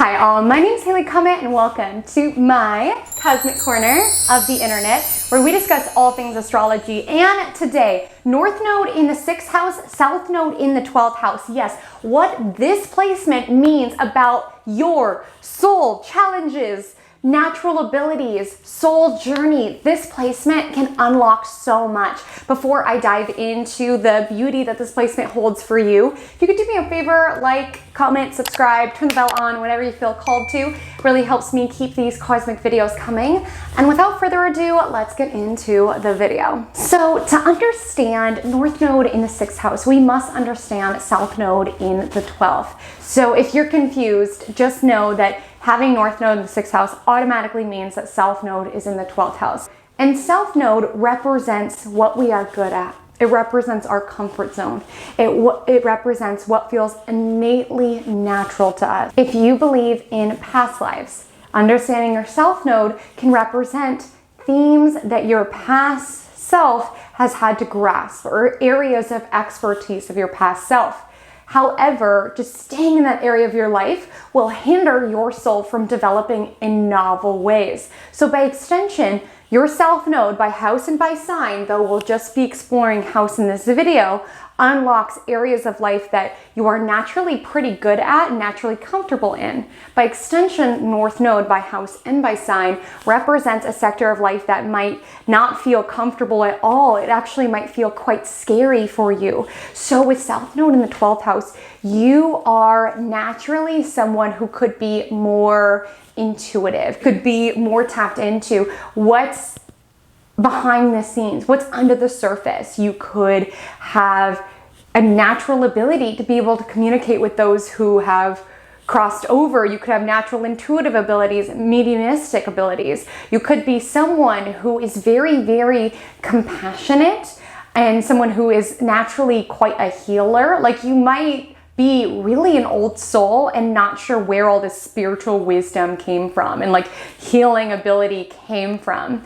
Hi all, my name is Haley Comet and welcome to my Cosmic Corner of the Internet, where we discuss all things astrology. And today, North Node in the 6th house, South Node in the 12th house. Yes, what this placement means about your soul challenges, natural abilities, soul journey. This placement can unlock so much. Before I dive into the beauty that this placement holds for you, if you could do me a favor, like, comment, subscribe, turn the bell on, whatever you feel called to. It really helps me keep these cosmic videos coming. And without further ado, let's get into the video. So to understand North Node in the 6th house, we must understand South Node in the 12th. So if you're confused, just know that having North Node in the 6th house automatically means that South Node is in the 12th house. And South Node represents what we are good at. It represents our comfort zone. It represents what feels innately natural to us. If you believe in past lives, understanding your South Node can represent themes that your past self has had to grasp or areas of expertise of your past self. However, just staying in that area of your life will hinder your soul from developing in novel ways. So by extension, your South Node by house and by sign, though we'll just be exploring house in this video, unlocks areas of life that you are naturally pretty good at and naturally comfortable in. By extension, North Node by house and by sign represents a sector of life that might not feel comfortable at all. It actually might feel quite scary for you. So with South Node in the 12th house, you are naturally someone who could be more intuitive, could be more tapped into what's behind the scenes, what's under the surface. You could have a natural ability to be able to communicate with those who have crossed over. You could have natural intuitive abilities, mediumistic abilities. You could be someone who is very, very compassionate and someone who is naturally quite a healer. Like you might be really an old soul and not sure where all this spiritual wisdom came from and like healing ability came from.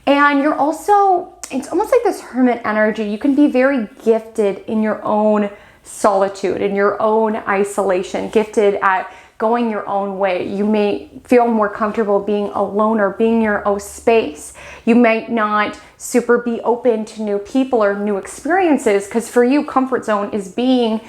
And you're also, it's almost like this hermit energy. You can be very gifted in your own solitude, in your own isolation, gifted at going your own way. You may feel more comfortable being alone or being in your own space. You might not super be open to new people or new experiences because for you, comfort zone is being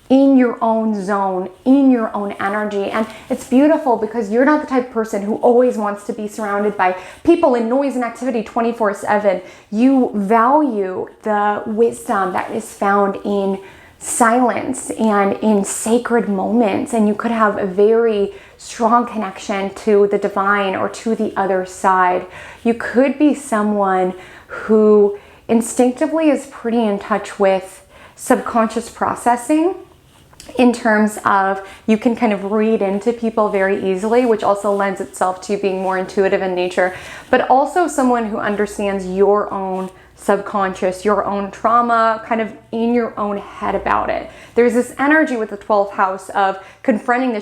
in your own zone, in your own energy. And it's beautiful because you're not the type of person who always wants to be surrounded by people and noise and activity 24/7. You value the wisdom that is found in silence and in sacred moments. And you could have a very strong connection to the divine or to the other side. You could be someone who instinctively is pretty in touch with subconscious processing, in terms of you can kind of read into people very easily, which also lends itself to being more intuitive in nature, but also someone who understands your own subconscious, your own trauma, kind of in your own head about it. There's this energy with the 12th house of confronting the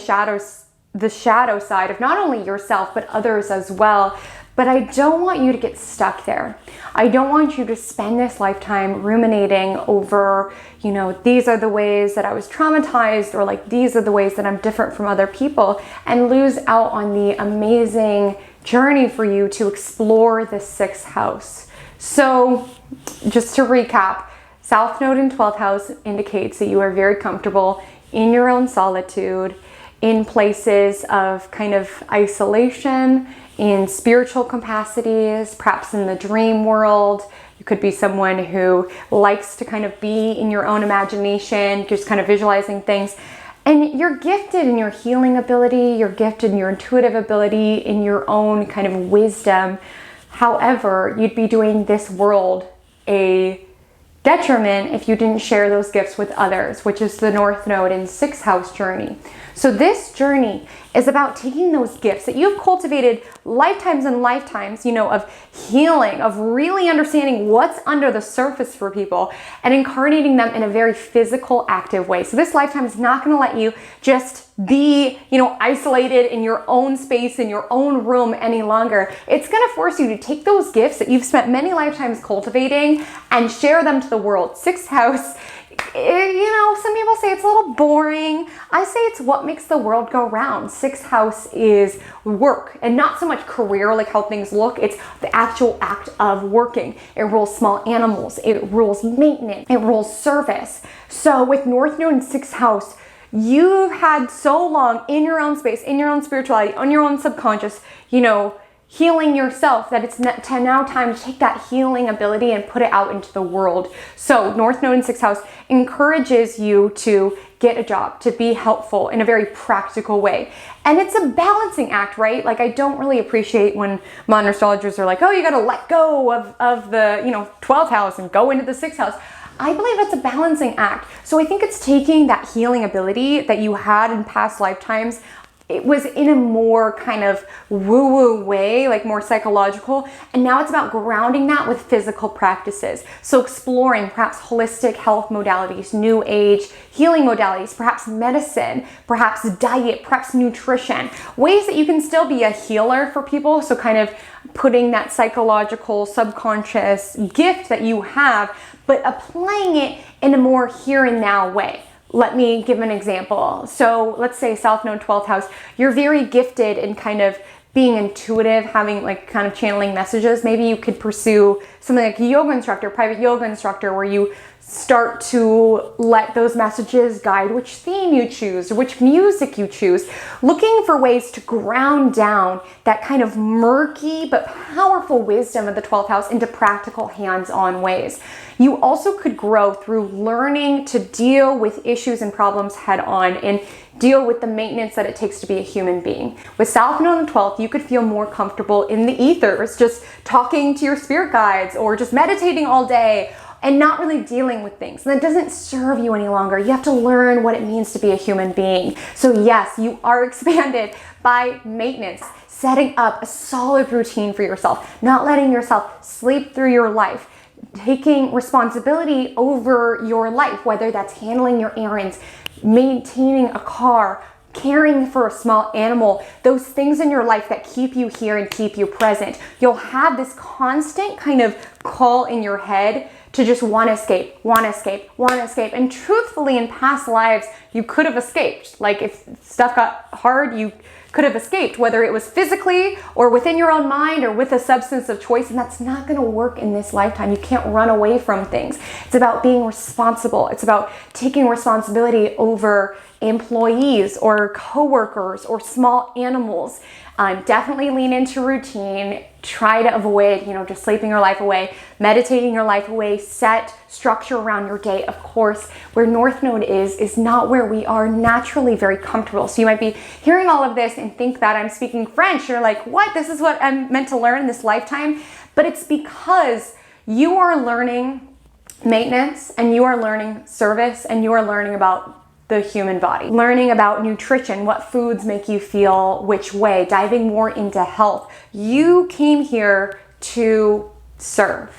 shadow side of not only yourself, but others as well. But I don't want you to get stuck there. I don't want you to spend this lifetime ruminating over, you know, these are the ways that I was traumatized, or like these are the ways that I'm different from other people, and lose out on the amazing journey for you to explore the 6th house. So just to recap, South Node in 12th house indicates that you are very comfortable in your own solitude, in places of kind of isolation, in spiritual capacities, perhaps in the dream world. You could be someone who likes to kind of be in your own imagination, just kind of visualizing things. And you're gifted in your healing ability, you're gifted in your intuitive ability, in your own kind of wisdom. However, you'd be doing this world a detriment if you didn't share those gifts with others, which is the North Node in 6th house journey. So this journey is about taking those gifts that you've cultivated lifetimes and lifetimes, you know, of healing, of really understanding what's under the surface for people and incarnating them in a very physical, active way. So this lifetime is not going to let you just be, you know, isolated in your own space, in your own room any longer. It's going to force you to take those gifts that you've spent many lifetimes cultivating and share them to the world. 6th house Some people say it's a little boring. I say it's what makes the world go round. Sixth house is work, and not so much career, like how things look. It's the actual act of working. It rules small animals. It rules maintenance. It rules service. So with North Node in sixth house, you've had so long in your own space, in your own spirituality, on your own subconscious, healing yourself, that it's now time to take that healing ability and put it out into the world. So North Node in sixth house encourages you to get a job, to be helpful in a very practical way. And it's a balancing act, right? Like, I don't really appreciate when modern astrologers are like, oh, you got to let go of the 12th house and go into the sixth house. I believe it's a balancing act. So I think it's taking that healing ability that you had in past lifetimes. It was in a more kind of woo-woo way, like more psychological. And now it's about grounding that with physical practices. So exploring perhaps holistic health modalities, new age healing modalities, perhaps medicine, perhaps diet, perhaps nutrition, ways that you can still be a healer for people. So kind of putting that psychological, subconscious gift that you have, but applying it in a more here and now way. Let me give an example. So let's say South Node 12th house, you're very gifted in kind of being intuitive, having like kind of channeling messages. Maybe you could pursue something like a yoga instructor, private yoga instructor, where you start to let those messages guide which theme you choose or which music you choose, looking for ways to ground down that kind of murky but powerful wisdom of the 12th house into practical hands-on ways. You also could grow through learning to deal with issues and problems head on and deal with the maintenance that it takes to be a human being. With South Node on the 12th, you could feel more comfortable in the ethers, just talking to your spirit guides or just meditating all day and not really dealing with things. And that doesn't serve you any longer. You have to learn what it means to be a human being. So yes, you are expanded by maintenance, setting up a solid routine for yourself, not letting yourself sleep through your life, taking responsibility over your life, whether that's handling your errands, maintaining a car, caring for a small animal, those things in your life that keep you here and keep you present. You'll have this constant kind of call in your head to just want to escape, want to escape, want to escape. And truthfully, in past lives, you could have escaped. Like if stuff got hard, you could have escaped, whether it was physically or within your own mind or with a substance of choice. And that's not going to work in this lifetime. You can't run away from things. It's about being responsible. It's about taking responsibility over employees or coworkers or small animals. Definitely lean into routine. Try to avoid, just sleeping your life away, meditating your life away, set structure around your day. Of course, where North Node is not where we are naturally very comfortable. So you might be hearing all of this and think that I'm speaking French. You're like, what? This is what I'm meant to learn in this lifetime? But it's because you are learning maintenance and you are learning service and you are learning about the human body, learning about nutrition, what foods make you feel which way, diving more into health. You came here to serve.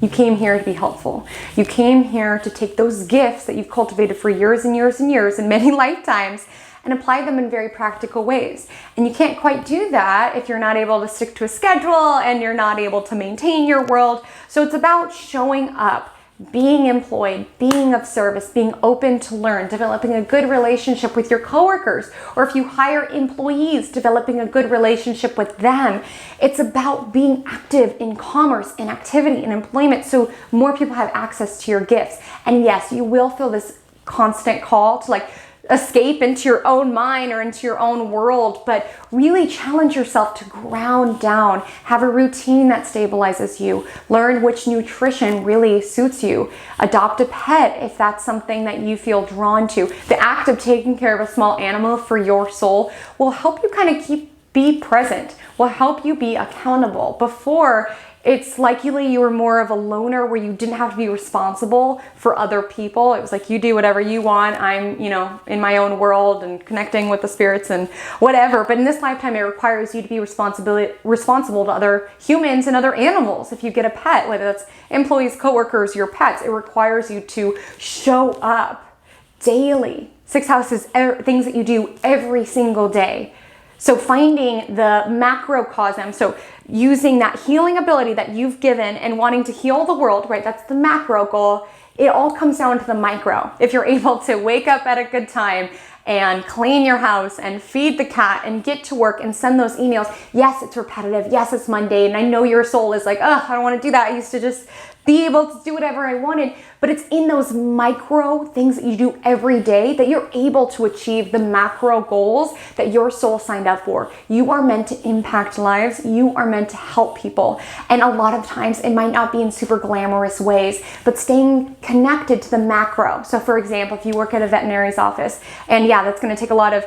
You came here to be helpful. You came here to take those gifts that you've cultivated for years and years and years and many lifetimes and apply them in very practical ways. And you can't quite do that if you're not able to stick to a schedule and you're not able to maintain your world. So it's about showing up, being employed, being of service, being open to learn, developing a good relationship with your coworkers, or if you hire employees, developing a good relationship with them. It's about being active in commerce, in activity, in employment, so more people have access to your gifts. And yes, you will feel this constant call to escape into your own mind or into your own world, but really challenge yourself to ground down, have a routine that stabilizes you, learn which nutrition really suits you, adopt a pet if that's something that you feel drawn to. The act of taking care of a small animal for your soul will help you kind of be present, will help you be accountable. Before, it's likely you were more of a loner where you didn't have to be responsible for other people. It was like, you do whatever you want. I'm, in my own world and connecting with the spirits and whatever. But in this lifetime, it requires you to be responsible to other humans and other animals. If you get a pet, whether that's employees, coworkers, your pets, it requires you to show up daily. Sixth house is things that you do every single day. So finding the macrocosm, so using that healing ability that you've given and wanting to heal the world, right? That's the macro goal. It all comes down to the micro. If you're able to wake up at a good time and clean your house and feed the cat and get to work and send those emails. Yes, it's repetitive. Yes, it's mundane. And I know your soul is like, oh, I don't want to do that. I used to just be able to do whatever I wanted. But it's in those micro things that you do every day that you're able to achieve the macro goals that your soul signed up for. You are meant to impact lives. You are meant to help people. And a lot of times it might not be in super glamorous ways, but staying connected to the macro. So for example, if you work at a veterinary's office, and yeah, that's going to take a lot of,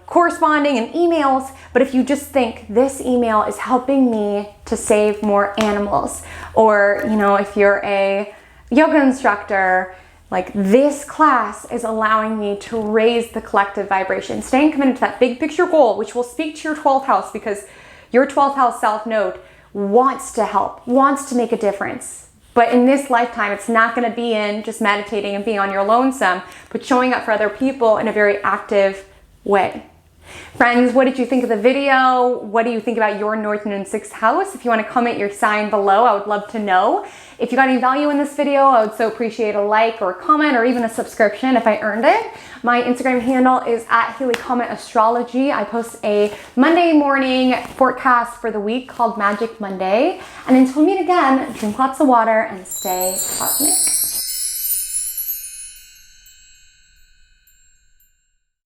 corresponding and emails, but if you just think this email is helping me to save more animals, or, if you're a yoga instructor, like this class is allowing me to raise the collective vibration, staying committed to that big picture goal, which will speak to your 12th house, because your 12th house South Node wants to help, wants to make a difference. But in this lifetime, it's not going to be in just meditating and being on your lonesome, but showing up for other people in a very active way. Friends, what did you think of the video? What do you think about your North Node in 6th house? If you want to comment your sign below, I would love to know. If you got any value in this video, I would so appreciate a like or a comment or even a subscription if I earned it. My Instagram handle is @Comet Astrology. I post a Monday morning forecast for the week called Magic Monday. And until we meet again, drink lots of water and stay cosmic.